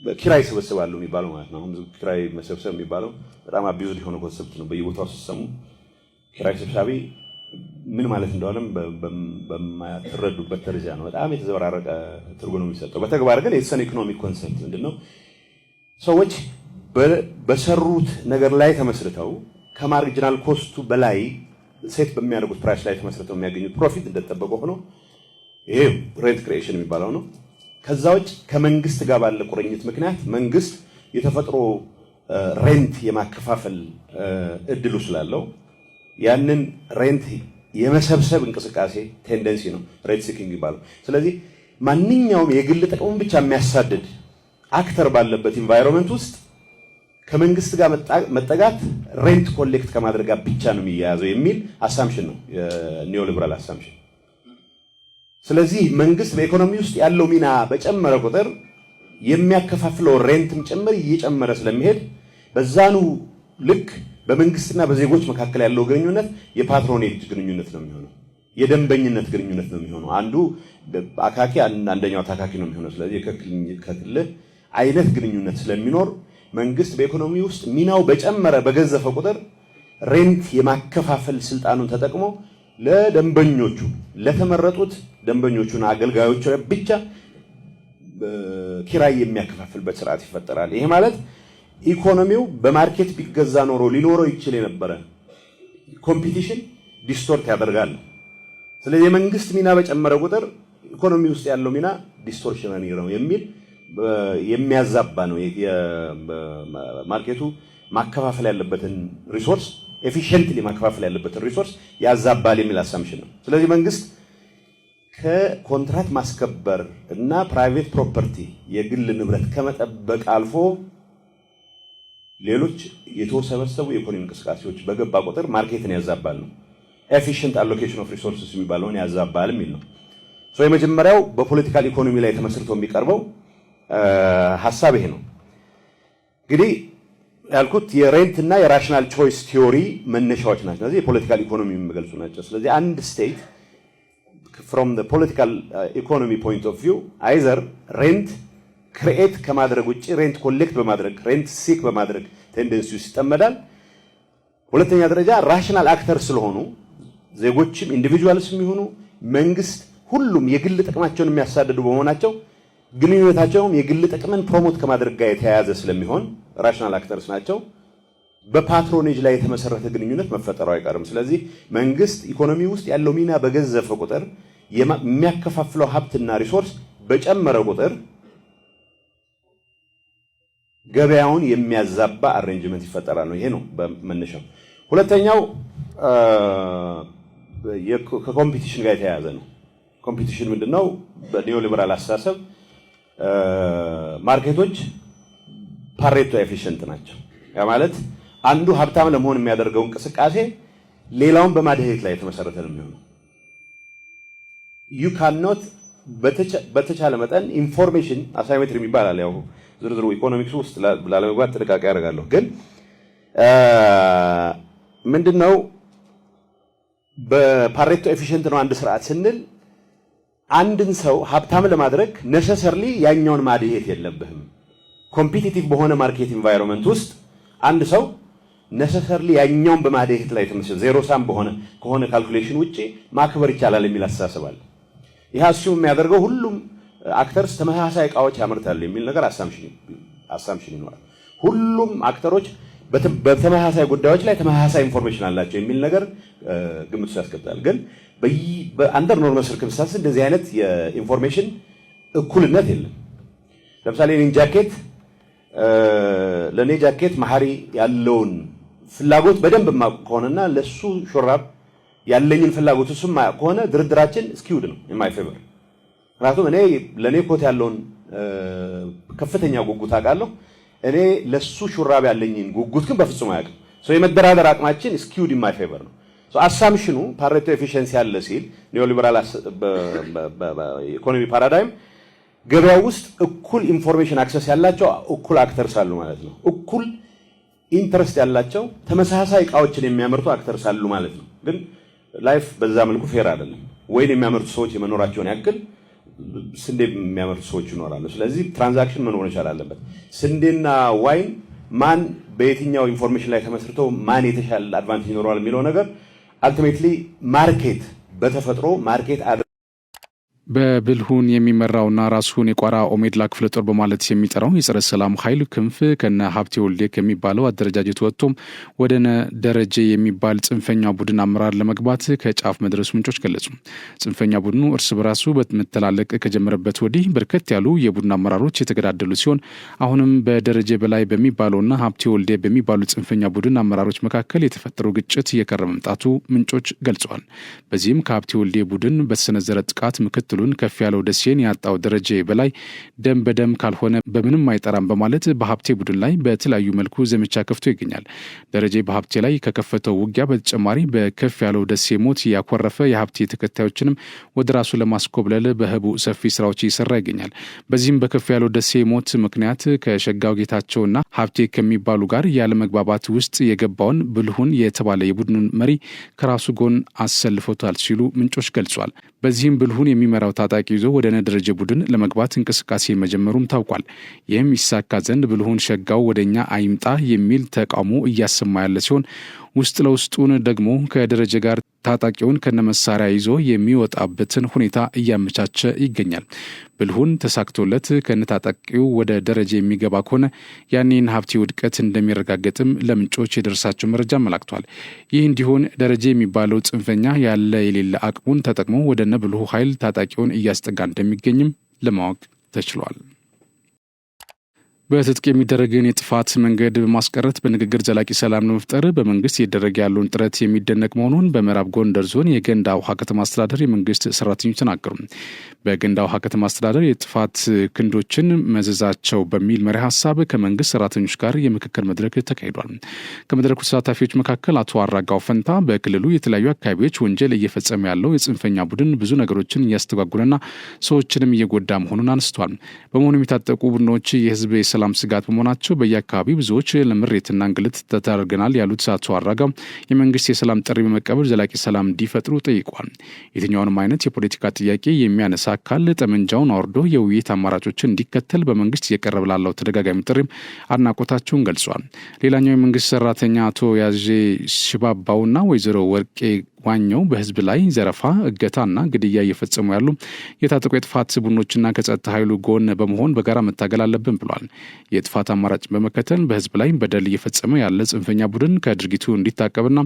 ኪራይ ሰበስባሉ የሚባለው ማለት ነው። አሁን ኪራይ መሰብሰብ የሚባለው በጣም አቢዩዝድ የሆነ ኮንሰፕት ነው። በየቦታው ሲሰሙ ኪራይ ሰብሳቢ ምን ማለት እንደሆነም በማትረዱበት ደረጃ ነው። በጣም የተዘበራረቀ ትርጉም ነው የሚሰጠው። በተግባር ግን የሰን ኢኮኖሚክ ኮንሰፕት ምንድነው? ሰዎች በሰሩት ነገር ላይ ተመስርተው ከማርጂናል ኮስቱ በላይ ሴት በሚያደርጉት ፕራይስ ላይ ተመስርተው የሚያገኙት ፕሮፊት እንደተጠበቀ ሆኖ ይሄ ሬንት ክሪኤሽን የሚባለው ነው። ከዛ ውጭ ከመንግስት ጋር ባለ ቁርኝት ምክንያት መንግስት የተፈጥሮ ሬንት የማከፋፈል እድሉ ስላለው ያንን ሬንት የመሰብሰብ እንቅስቃሴ ቴንደንሲ ነው ሬንት ሲኪንግ ይባላል። ስለዚህ ማንኛውም የግል ጥቅሙን ብቻ የሚያሳድድ አክተር ባለበት ኢንቫይሮንመንት ውስጥ ከመንግስት ጋር መጠጋት ሬንት ኮሌክት ከማድረግ ጋር ብቻ ነው የሚያያዘው የሚል አሳምፕሽን ነው የኒዮሊበራል አሳምፕሽን። ስለዚህ መንግስት በኢኮኖሚ ውስጥ ያለው ሚና በጨመረ ቁጥር የሚያከፋፍለው ሬንትም ጭምር እየጨመረ ስለሚሄድ በዛኑ ልክ በመንግስትና በዜጎች መካከል ያለው ግንኙነት የፓትሮኔጅ ግንኙነት ነው የሚሆነው፣ የደንበኝነት ግንኙነት ነው የሚሆነው። አንዱ አካኪ አንደኛው ታካኪ ነው የሚሆነው። ስለዚህ ከክልል አይነት ግንኙነት ስለሚኖር መንግስት በኢኮኖሚ ውስጥ ሚናው በጨመረ በገዘፈ ቁጥር ሬንት የማከፋፈል ስልጣኑን ተጠቅሞ ለደንበኞቹ ለተመረጡት ደንበኞቹና አገልጋዮቹ ብቻ ኪራይ የሚያከፋፍልበት ስርዓት ይፈጠራል። ይሄ ማለት ኢኮኖሚው በማርኬት ቢገዛ ኖሮ ሊኖረው ይችል የነበረ ኮምፒቲሽን ዲስቶርት ያደርጋል። ስለዚህ የመንግስት ሚና በጨመረ ቁጥር ኢኮኖሚ ውስጥ ያለው ሚና ዲስቶርሽን ነው የሚል የሚያዛባ ነው። ማርኬቱ ማከፋፈል ያለበትን ሪሶርስ ኤፊሺየንትሊ ማከፋፈል ያለበትን ሪሶርስ ያዛባል የሚል አሳምሽን ነው። ስለዚህ መንግስት ከኮንትራክት ማስከበር እና ፕራይቬት ፕሮፐርቲ የግል ንብረት ከመጠበቅ አልፎ ሌሎች የተወሰበሰቡ የኢኮኖሚ እንቅስቃሴዎች በገባ ቁጥር ማርኬትን ያዛባል ነው። ኤፊሺየንት አሎኬሽን ኦፍ ሪሶርስስ የሚባለውን ያዛባል የሚል ነው። የመጀመሪያው በፖለቲካል ኢኮኖሚ ላይ ተመስርቶ የሚቀርበው ሐሳብ ይሄ ነው። እንግዲህ ያልኩት የሬንት እና የራሽናል ቾይስ ቲዮሪ መነሻዎች ናቸው። ስለዚህ የፖለቲካል ኢኮኖሚ የሚገልጹ ናቸው። ስለዚህ አንድ ስቴት from the political economy point of view either rent create ከማድረግ ውጪ ሬንት ኮሌክት በማድረግ ሬንት ሲክ በማድረግ ቴንደንሲ ውስጥ ይጠመዳል። ሁለተኛ ደረጃ ራሽናል አክተር ስለሆኑ ዜጎችም ኢንዲቪጁዋልስ የሚሆኑ መንግስት ሁሉም የግል ጥቅማቸውን የሚያሳድዱ በመሆናቸው ግንኙነታቸውም የግል ጥቅምን ፕሮሞት ከማድረግ ጋር የተያያዘ ስለሚሆን ራሽናል አክተርስ ናቸው። በፓትሮኔጅ ላይ የተመሰረተ ግንኙነት መፈጠሩ አይቀርም። ስለዚህ መንግስት ኢኮኖሚ ውስጥ ያለው ሚና በገዘፈ ቁጥር የሚያከፋፍለው ሀብትና ሪሶርስ በጨመረ ቁጥር ገበያውን የሚያዛባ አሬንጅመንት ይፈጠራል ነው። ይሄ ነው በመነሻው። ሁለተኛው ከኮምፒቲሽን ጋር የተያያዘ ነው። ኮምፒቲሽን ምንድነው? በኒዮሊበራል አስተሳሰብ ማርኬቶች ፓሬቶ ኤፊሽንት ናቸው። ያ ማለት አንዱ ሀብታም ለመሆን የሚያደርገው እንቅስቃሴ ሌላውን በማድሄት ላይ የተመሰረተ ነው የሚሆነው። you cannot በተቻለ መጠን ኢንፎርሜሽን አሳይሜትሪ የሚባል ያው ዝርዝሩ ኢኮኖሚክስ ውስጥ ላለመግባት ጥንቃቄ ያደርጋለሁ። ግን ምንድነው በፓሬቶ ኤፊሽንት ነው አንድ ስርዓት ስንል አንድን ሰው ሀብታም ለማድረግ ነሰሰርሊ ያኛውን ማድሄት የለብህም። ኮምፒቲቲቭ በሆነ ማርኬት ኢንቫይሮንመንት ውስጥ አንድ ሰው ነሰሰርሊ ያኛውን በማድሄት ላይ ተመስሎ ዜሮ ሳም ከሆነ ካልኩሌሽን ውጪ ማክበር ይቻላል የሚል አስተሳሰብ አለ። ይሄ አስዩም የሚያደርገው ሁሉም አክተርስ ተመሳሳይ እቃዎች ያመርታሉ የሚል ነገር አሳምሽን ይኖራል። ሁሉም አክተሮች በተመሳሳይ ጉዳዮች ላይ ተመሳሳይ ኢንፎርሜሽን አላቸው የሚል ነገር ግምት ውስጥ ያስገባል። ግን በአንደር ኖርማል ሰርከምስታንስ እንደዚህ አይነት የኢንፎርሜሽን እኩልነት የለም። ለምሳሌ ለኔ ጃኬት መሐሪ ያለውን ፍላጎት በደንብ ከሆነና ለሱ ሹራብ ያለኝን ፍላጎት እሱም ከሆነ ድርድራችን ስኪውድ ነው in my favor። ምክንያቱም ለኔ ኮት ያለውን ከፍተኛ ጉጉት አውቃለሁ፣ እኔ ለሱ ሹራብ ያለኝን ጉጉት ግን በፍጹም አያውቅም። የመደራደር አቅማችን ስኪውድ in my favor ነው። አሳምሽኑ ፓሬቶ ኤፊሺየንሲ ያለ ሲል ኒዮሊበራል ኢኮኖሚ ፓራዳይም ገበያው ውስጥ እኩል ኢንፎርሜሽን አክሰስ ያላቸው እኩል አክተርስ አሉ ማለት ነው። እኩል ኢንተረስት ያላቸው ተመሳሳይ እቃዎችን የሚያመርቱ አክተርስ አሉ ማለት ነው። ግን ላይፍ በዛ መልኩ ፌር አይደለም። ወይን የሚያመርቱ ሰዎች የመኖራቸውን ያክል ስንዴ የሚያመርቱ ሰዎች ይኖራሉ። ስለዚህ ትራንዛክሽን መኖር ይችላል አለበት። ስንዴና ዋይን ማን በየትኛው ኢንፎርሜሽን ላይ ተመስርቶ ማን የተሻለ አድቫንቴጅ ይኖራል የሚለው ነገር አልቲሜትሊ ማርኬት በተፈጥሮ ማርኬት በብልሁን የሚመራውና ራሱን የቋራ ኦሜድላ ክፍለ ጦር በማለት የሚጠራው የጸረ ሰላም ኃይል ክንፍ ከነ ሀብቴ ወልዴ ከሚባለው አደረጃጀት ወጥቶ ወደ ደረጀ የሚባል ጽንፈኛ ቡድን አመራር ለመግባት ከጫፍ መድረሱ ምንጮች ገለጹ። ጽንፈኛ ቡድኑ እርስ በራሱ በመተላለቅ ከጀመረበት ወዲህ በርከት ያሉ የቡድን አመራሮች የተገዳደሉ ሲሆን አሁንም በደረጀ በላይ በሚባለውና ሀብቴ ወልዴ በሚባሉ ጽንፈኛ ቡድን አመራሮች መካከል የተፈጠረው ግጭት እየከረመ መምጣቱ ምንጮች ገልጸዋል። በዚህም ከሀብቴ ወልዴ ቡድን በተሰነዘረ ጥቃት ምክትሉን ከፍ ያለው ደሴን ያጣው ደረጀ በላይ ደም በደም ካልሆነ በምንም አይጠራም በማለት በሀብቴ ቡድን ላይ በተለያዩ መልኩ ዘመቻ ከፍቶ ይገኛል። ደረጀ በሀብቴ ላይ ከከፈተው ውጊያ በተጨማሪ በከፍ ያለው ደሴ ሞት ያኮረፈ የሀብቴ ተከታዮችንም ወደ ራሱ ለማስኮብለል በህቡ ሰፊ ስራዎች እየሰራ ይገኛል። በዚህም በከፍ ያለው ደሴ ሞት ምክንያት ከሸጋው ጌታቸውና ሀብቴ ከሚባሉ ጋር ያለመግባባት ውስጥ የገባውን ብልሁን የተባለ የቡድኑን መሪ ከራሱ ጎን አሰልፎታል ሲሉ ምንጮች ገልጿል። በዚህም ብልሁን የሚመራው ታጣቂ ይዞ ወደ ደረጀ ቡድን ለመግባት እንቅስቃሴ መጀመሩም ታውቋል። ይህም ይሳካ ዘንድ ብልሁን ሸጋው ወደኛ አይምጣ የሚል ተቃውሞ እያሰማ ያለ ሲሆን ውስጥ ለውስጡን ደግሞ ከደረጀ ጋር ታጣቂውን ከነመሳሪያ ይዞ የሚወጣበትን ሁኔታ እያመቻቸ ይገኛል። ብልሁን ተሳክቶለት ከነታጣቂው ወደ ደረጀ የሚገባ ከሆነ ያኔን ሀብቴ ውድቀት እንደሚረጋገጥም ለምንጮች የደረሳቸው መረጃ አመላክቷል። ይህ እንዲሆን ደረጀ የሚባለው ጽንፈኛ ያለ የሌለ አቅሙን ተጠቅሞ ወደ ብልሁ ኃይል ታጣቂውን እያስጠጋ እንደሚገኝም ለማወቅ ተችሏል። በትጥቅ የሚደረግን የጥፋት መንገድ በማስቀረት በንግግር ዘላቂ ሰላም ለመፍጠር በመንግስት እየተደረገ ያለውን ጥረት የሚደነቅ መሆኑን በምዕራብ ጎንደር ዞን የገንዳ ውሃ ከተማ አስተዳደር የመንግስት ሰራተኞች ተናገሩ። በገንዳ ውሃ ከተማ አስተዳደር የጥፋት ክንዶችን መዘዛቸው በሚል መሪ ሀሳብ ከመንግስት ሰራተኞች ጋር የምክክር መድረክ ተካሂዷል። ከመድረኩ ተሳታፊዎች መካከል አቶ አራጋው ፈንታ በክልሉ የተለያዩ አካባቢዎች ወንጀል እየፈጸመ ያለው የጽንፈኛ ቡድን ብዙ ነገሮችን እያስተጓጉለና ሰዎችንም እየጎዳ መሆኑን አንስቷል። በመሆኑም የታጠቁ ቡድኖች የህዝብ ሰላም ስጋት በመሆናቸው በየአካባቢ ብዙዎች ለምሬትና እንግልት ተዳርገናል ያሉት አቶ አራጋው የመንግስት የሰላም ጥሪ በመቀበል ዘላቂ ሰላም እንዲፈጥሩ ጠይቋል። የትኛውንም አይነት የፖለቲካ ጥያቄ የሚያነሳ አካል ጠመንጃውን አውርዶ የውይይት አማራጮችን እንዲከተል በመንግስት እየቀረበ ላለው ተደጋጋሚ ጥሪም አድናቆታቸውን ገልጿል። ሌላኛው የመንግስት ሰራተኛ አቶ ያዤ ሽባባውና ወይዘሮ ወርቄ ዋኛው በህዝብ ላይ ዘረፋ፣ እገታና ግድያ እየፈጸሙ ያሉ የታጠቁ የጥፋት ቡድኖችና ከጸጥታ ኃይሉ ጎን በመሆን በጋራ መታገል አለብን ብሏል። የጥፋት አማራጭ በመከተል በህዝብ ላይ በደል እየፈጸመ ያለ ጽንፈኛ ቡድን ከድርጊቱ እንዲታቀብና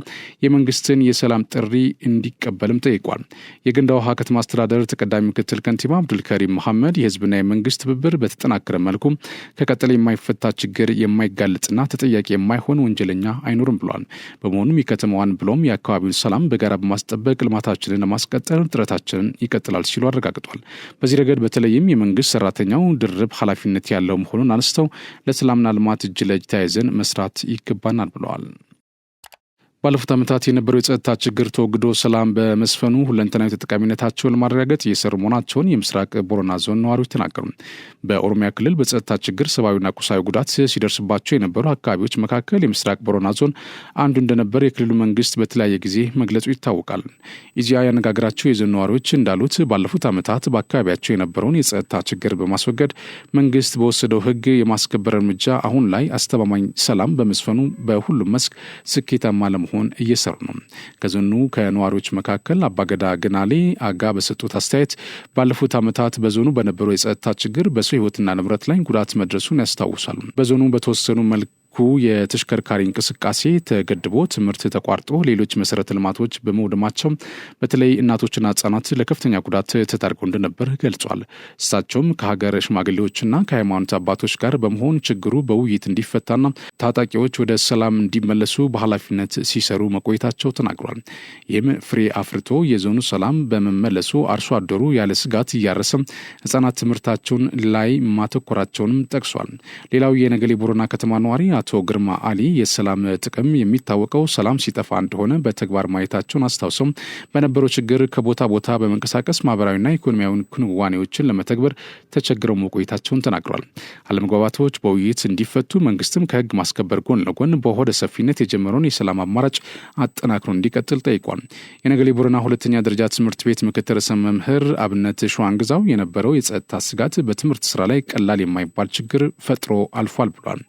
የመንግስትን የሰላም ጥሪ እንዲቀበልም ጠይቋል። የገንዳ ውሃ ከተማ አስተዳደር ተቀዳሚ ምክትል ከንቲባ አብዱልከሪም መሐመድ የህዝብና የመንግስት ትብብር በተጠናከረ መልኩ ከቀጠለ የማይፈታ ችግር የማይጋለጥና ተጠያቂ የማይሆን ወንጀለኛ አይኖርም ብሏል። በመሆኑም የከተማዋን ብሎም የአካባቢውን ሰላም በጋራ በማስጠበቅ ልማታችንን ለማስቀጠል ጥረታችንን ይቀጥላል ሲሉ አረጋግጧል። በዚህ ረገድ በተለይም የመንግስት ሰራተኛው ድርብ ኃላፊነት ያለው መሆኑን አንስተው ለሰላምና ልማት እጅ ለእጅ ተያይዘን መስራት ይገባናል ብለዋል። ባለፉት ዓመታት የነበረው የጸጥታ ችግር ተወግዶ ሰላም በመስፈኑ ሁለንተናዊ ተጠቃሚነታቸውን ለማረጋገጥ እየሰሩ መሆናቸውን የምስራቅ ቦረና ዞን ነዋሪዎች ተናገሩ። በኦሮሚያ ክልል በጸጥታ ችግር ሰብአዊና ቁሳዊ ጉዳት ሲደርስባቸው የነበሩ አካባቢዎች መካከል የምስራቅ ቦረና ዞን አንዱ እንደነበር የክልሉ መንግስት በተለያየ ጊዜ መግለጹ ይታወቃል። ኢዜአ ያነጋገራቸው የዞን ነዋሪዎች እንዳሉት ባለፉት ዓመታት በአካባቢያቸው የነበረውን የጸጥታ ችግር በማስወገድ መንግስት በወሰደው ሕግ የማስከበር እርምጃ አሁን ላይ አስተማማኝ ሰላም በመስፈኑ በሁሉም መስክ ስኬታማ ለመሆን እየሰሩ ነው። ከዞኑ ከነዋሪዎች መካከል አባገዳ ገናሌ አጋ በሰጡት አስተያየት ባለፉት ዓመታት በዞኑ በነበረው የጸጥታ ችግር በሰው ሕይወትና ንብረት ላይ ጉዳት መድረሱን ያስታውሳሉ። በዞኑ በተወሰኑ መልኩ የተሽከርካሪ እንቅስቃሴ ተገድቦ ትምህርት ተቋርጦ ሌሎች መሰረተ ልማቶች በመውደማቸው በተለይ እናቶችና ህጻናት ለከፍተኛ ጉዳት ተዳርገው እንደነበር ገልጿል። እሳቸውም ከሀገር ሽማግሌዎችና ከሃይማኖት አባቶች ጋር በመሆን ችግሩ በውይይት እንዲፈታና ታጣቂዎች ወደ ሰላም እንዲመለሱ በኃላፊነት ሲሰሩ መቆየታቸው ተናግሯል። ይህም ፍሬ አፍርቶ የዞኑ ሰላም በመመለሱ አርሶ አደሩ ያለ ስጋት እያረሰ ህጻናት ትምህርታቸውን ላይ ማተኮራቸውንም ጠቅሷል። ሌላው የነገሌ ቦረና ከተማ ነዋሪ አቶ ግርማ አሊ የሰላም ጥቅም የሚታወቀው ሰላም ሲጠፋ እንደሆነ በተግባር ማየታቸውን አስታውሰው በነበረው ችግር ከቦታ ቦታ በመንቀሳቀስ ማህበራዊና ኢኮኖሚያዊ ክንዋኔዎችን ለመተግበር ተቸግረው መቆየታቸውን ተናግረዋል። አለመግባባቶች በውይይት እንዲፈቱ መንግስትም ከህግ ማስከበር ጎን ለጎን በሆደ ሰፊነት የጀመረውን የሰላም አማራጭ አጠናክሮ እንዲቀጥል ጠይቋል። የነገሌ ቦረና ሁለተኛ ደረጃ ትምህርት ቤት ምክትል ርዕሰ መምህር አብነት ሸዋንግዛው የነበረው የጸጥታ ስጋት በትምህርት ስራ ላይ ቀላል የማይባል ችግር ፈጥሮ አልፏል ብሏል።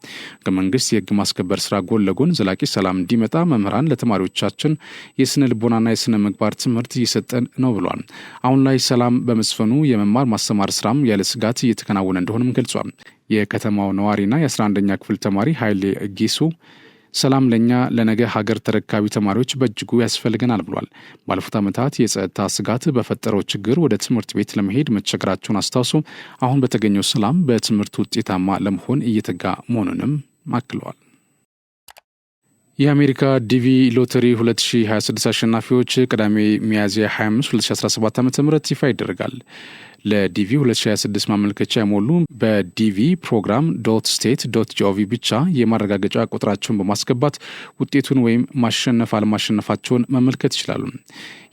ከመንግስት የህግ ማስከበር ስራ ጎን ለጎን ዘላቂ ሰላም እንዲመጣ መምህራን ለተማሪዎቻችን የስነ ልቦናና የስነ ምግባር ትምህርት እየሰጠን ነው ብሏል። አሁን ላይ ሰላም በመስፈኑ የመማር ማስተማር ስራም ያለ ስጋት እየተከናወነ እንደሆነም ገልጿል። የከተማው ነዋሪና የ11ኛ ክፍል ተማሪ ኃይሌ ጊሱ ሰላም ለኛ ለነገ ሀገር ተረካቢ ተማሪዎች በእጅጉ ያስፈልገናል ብሏል። ባለፉት ዓመታት የጸጥታ ስጋት በፈጠረው ችግር ወደ ትምህርት ቤት ለመሄድ መቸገራቸውን አስታውሶ አሁን በተገኘው ሰላም በትምህርት ውጤታማ ለመሆን እየተጋ መሆኑንም አክለዋል። የአሜሪካ ዲቪ ሎተሪ 2026 አሸናፊዎች ቅዳሜ ሚያዝያ 25 2017 ዓ.ም ይፋ ይደረጋል። ለዲቪ 2026 ማመልከቻ የሞሉ በዲቪ ፕሮግራም .state.gov ብቻ የማረጋገጫ ቁጥራቸውን በማስገባት ውጤቱን ወይም ማሸነፍ አለማሸነፋቸውን መመልከት ይችላሉ።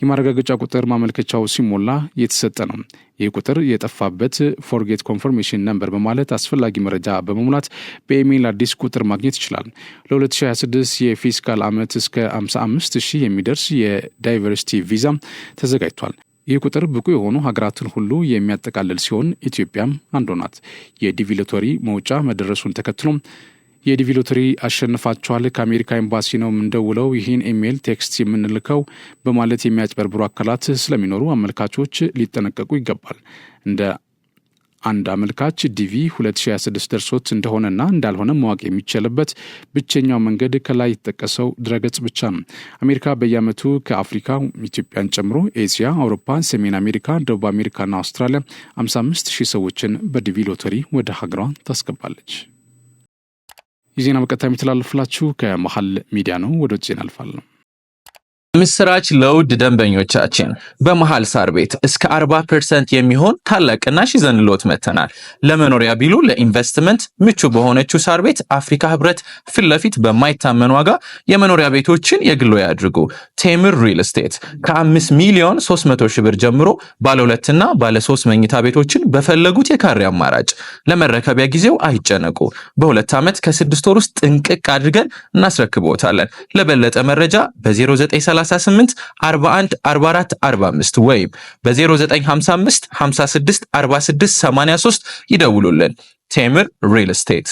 የማረጋገጫ ቁጥር ማመልከቻው ሲሞላ የተሰጠ ነው። ይህ ቁጥር የጠፋበት ፎርጌት ኮንፈርሜሽን ነምበር በማለት አስፈላጊ መረጃ በመሙላት በኢሜይል አዲስ ቁጥር ማግኘት ይችላል። ለ2026 የፊስካል ዓመት እስከ 55,000 የሚደርስ የዳይቨርሲቲ ቪዛ ተዘጋጅቷል። ይህ ቁጥር ብቁ የሆኑ ሀገራትን ሁሉ የሚያጠቃልል ሲሆን ኢትዮጵያም አንዷ ናት። የዲቪ ሎተሪ መውጫ መደረሱን ተከትሎም የዲቪ ሎተሪ አሸንፋቸዋል፣ ከአሜሪካ ኤምባሲ ነው የምንደውለው፣ ይህን ኢሜይል ቴክስት የምንልከው በማለት የሚያጭበረብሩ አካላት ስለሚኖሩ አመልካቾች ሊጠነቀቁ ይገባል። እንደ አንድ አመልካች ዲቪ 2026 ደርሶት እንደሆነና እንዳልሆነ ማወቅ የሚቻልበት ብቸኛው መንገድ ከላይ የተጠቀሰው ድረገጽ ብቻ ነው። አሜሪካ በየዓመቱ ከአፍሪካ ኢትዮጵያን ጨምሮ ኤዚያ፣ አውሮፓ፣ ሰሜን አሜሪካ፣ ደቡብ አሜሪካና አውስትራሊያ 55,000 ሰዎችን በዲቪ ሎተሪ ወደ ሀገሯ ታስገባለች። ይህ ዜና በቀጥታ የሚተላለፍላችሁ ከመሃል ሚዲያ ነው። ወደ ውጭ እናልፋለን። ምስራች ለውድ ደንበኞቻችን በመሃል ሳር ቤት እስከ 40% የሚሆን ታላቅ ቅናሽ ይዘንልዎት መተናል። ለመኖሪያ ቢሉ ለኢንቨስትመንት ምቹ በሆነችው ሳር ቤት አፍሪካ ህብረት ፊት ለፊት በማይታመን ዋጋ የመኖሪያ ቤቶችን የግሎ ያድርጉ። ቴምር ሪል ስቴት ከ5 ሚሊዮን 300 ሺህ ብር ጀምሮ ባለ 2 እና ባለ 3 መኝታ ቤቶችን በፈለጉት የካሬ አማራጭ ለመረከቢያ ጊዜው አይጨነቁ። በ2 ዓመት ከ6 ወር ውስጥ ጥንቅቅ አድርገን እናስረክቦታለን። ለበለጠ መረጃ በ0938 41 44 45 ወይም በ0955 56 46 83 ይደውሉልን። ቴምር ሪል ስቴት።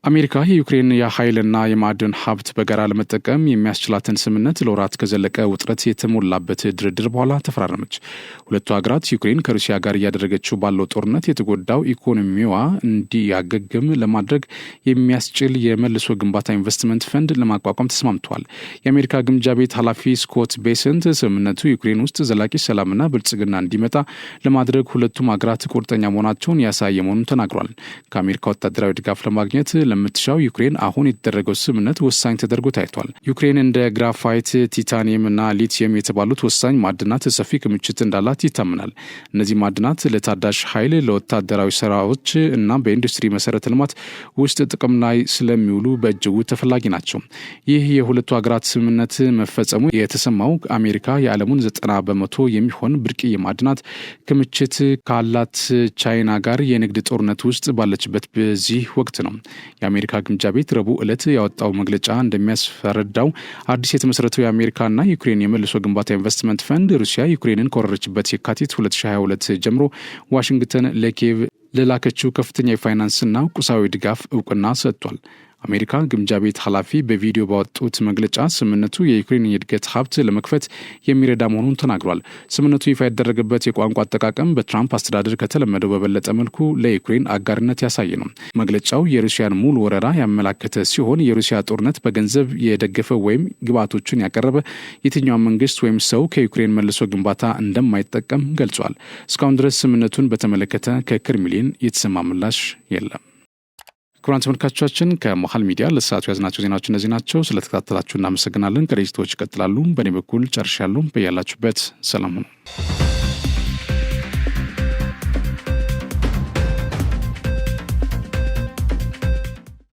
አሜሪካ የዩክሬን የኃይልና የማዕድን ሀብት በጋራ ለመጠቀም የሚያስችላትን ስምምነት ለወራት ከዘለቀ ውጥረት የተሞላበት ድርድር በኋላ ተፈራረመች። ሁለቱ ሀገራት ዩክሬን ከሩሲያ ጋር እያደረገችው ባለው ጦርነት የተጎዳው ኢኮኖሚዋ እንዲያገግም ለማድረግ የሚያስችል የመልሶ ግንባታ ኢንቨስትመንት ፈንድ ለማቋቋም ተስማምተዋል። የአሜሪካ ግምጃ ቤት ኃላፊ ስኮት ቤሰንት ስምምነቱ ዩክሬን ውስጥ ዘላቂ ሰላምና ብልጽግና እንዲመጣ ለማድረግ ሁለቱም ሀገራት ቁርጠኛ መሆናቸውን ያሳየ መሆኑን ተናግሯል። ከአሜሪካ ወታደራዊ ድጋፍ ለማግኘት ለምትሻው ዩክሬን አሁን የተደረገው ስምምነት ወሳኝ ተደርጎ ታይቷል። ዩክሬን እንደ ግራፋይት፣ ቲታኒየም እና ሊቲየም የተባሉት ወሳኝ ማዕድናት ሰፊ ክምችት እንዳላት ይታመናል። እነዚህ ማዕድናት ለታዳሽ ኃይል፣ ለወታደራዊ ስራዎች እና በኢንዱስትሪ መሰረተ ልማት ውስጥ ጥቅም ላይ ስለሚውሉ በእጅጉ ተፈላጊ ናቸው። ይህ የሁለቱ ሀገራት ስምምነት መፈጸሙ የተሰማው አሜሪካ የዓለሙን 90% የሚሆን ብርቅዬ ማዕድናት ክምችት ካላት ቻይና ጋር የንግድ ጦርነት ውስጥ ባለችበት በዚህ ወቅት ነው። የአሜሪካ ግምጃ ቤት ረቡዕ ዕለት ያወጣው መግለጫ እንደሚያስፈረዳው አዲስ የተመሰረተው የአሜሪካና ዩክሬን የመልሶ ግንባታ ኢንቨስትመንት ፈንድ ሩሲያ ዩክሬንን ከወረረችበት የካቲት 2022 ጀምሮ ዋሽንግተን ለኪየቭ ለላከችው ከፍተኛ የፋይናንስና ቁሳዊ ድጋፍ እውቅና ሰጥቷል። አሜሪካ ግምጃ ቤት ኃላፊ በቪዲዮ ባወጡት መግለጫ ስምምነቱ የዩክሬን የእድገት ሀብት ለመክፈት የሚረዳ መሆኑን ተናግሯል። ስምምነቱ ይፋ ያደረገበት የቋንቋ አጠቃቀም በትራምፕ አስተዳደር ከተለመደው በበለጠ መልኩ ለዩክሬን አጋርነት ያሳየ ነው። መግለጫው የሩሲያን ሙሉ ወረራ ያመላከተ ሲሆን የሩሲያ ጦርነት በገንዘብ የደገፈ ወይም ግብዓቶችን ያቀረበ የትኛው መንግስት ወይም ሰው ከዩክሬን መልሶ ግንባታ እንደማይጠቀም ገልጿል። እስካሁን ድረስ ስምምነቱን በተመለከተ ከክሬምሊን የተሰማ ምላሽ የለም። ክቡራን ተመልካቾቻችን ከመሃል ሚዲያ ለሰዓቱ ያዝናቸው ዜናዎች እነዚህ ናቸው። ስለተከታተላችሁ እናመሰግናለን። ከሬጅቶች ይቀጥላሉ። በእኔ በኩል ጨርሻለሁ። በያላችሁበት ሰላም ሁኑ።